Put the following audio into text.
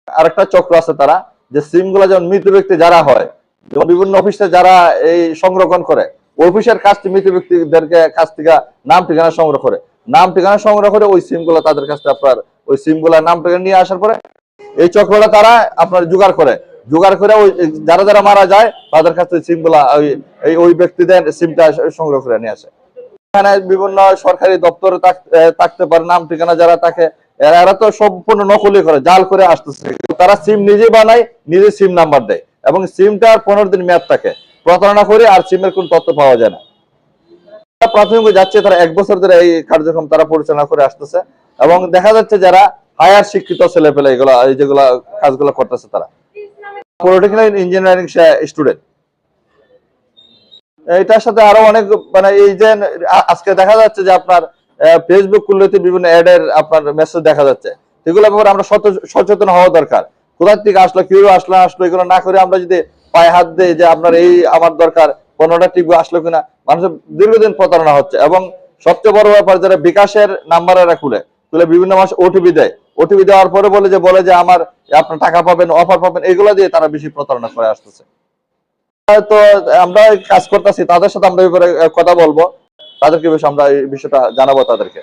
আরেকটা চক্র আছে, তারা যে সিম গুলা যেমন মৃত ব্যক্তি যারা হয়, যেমন বিভিন্ন অফিসে যারা এই সংরক্ষণ করে, অফিসের কাছ থেকে মৃত ব্যক্তিদেরকে কাছ থেকে নাম ঠিকানা সংগ্রহ করে, নাম ঠিকানা সংগ্রহ করে ওই সিম গুলা তাদের কাছে আপনার ওই সিম গুলা নাম ঠিকানা নিয়ে আসার পরে এই চক্রটা তারা আপনার জোগাড় করে ওই যারা যারা মারা যায় তাদের কাছে সিম গুলা ওই ব্যক্তিদের সিমটা সংগ্রহ করে নিয়ে আসে। এখানে বিভিন্ন সরকারি দপ্তরে থাকতে পারে নাম ঠিকানা যারা থাকে, এরা তো সম্পূর্ণ নকলি করে, জাল করে আসতেছে। তারা সিম নিজে বানায়, নিজে সিম নাম্বার দেয় এবং সিমটার 15 দিন মেয়াদ থাকে, প্রতারণা করে আর সিমের কোন তথ্য পাওয়া যায় না। প্রাথমিক যাচ্ছে তারা 1 বছর ধরে এই কার্যক্রম তারা পরিচালনা করে আসতেছে এবং দেখা যাচ্ছে যারা হায়ার শিক্ষিত ছেলে পেলে এগুলা যেগুলা কাজগুলো করতেছে তারা পলিটেকনিক্যাল ইঞ্জিনিয়ারিং স্টুডেন্ট। এটার সাথে আরো অনেক মানে এই যে আজকে দেখা যাচ্ছে যে আপনার ফেসবুক খুললেতে বিভিন্ন অ্যাডের আপনার মেসেজ দেখা যাচ্ছে, এগুলো ব্যাপারে আমরা সচেতন হওয়া দরকার। কোথা থেকে আসলো, কেউ আসলো এগুলো না করে আমরা যদি পায়ে হাত দিই যে আপনার এই আমার দরকার, 15টা টিপু আসলো কিনা, মানুষের দীর্ঘদিন প্রতারণা হচ্ছে। এবং সবচেয়ে বড় ব্যাপার, যারা বিকাশের নাম্বারেরা খুলে বিভিন্ন মাস ওটিপি দেয়, ওটিপি দেওয়ার পরে বলে যে আমার আপনার টাকা পাবেন, অফার পাবেন, এগুলো দিয়ে তারা বেশি প্রতারণা করে আসতেছে। তো আমরা কাজ করতেছি, তাদের সাথে আমরা এই ব্যাপারে কথা বলবো, তাদেরকে আমরা এই বিষয়টা জানাবো তাদেরকে।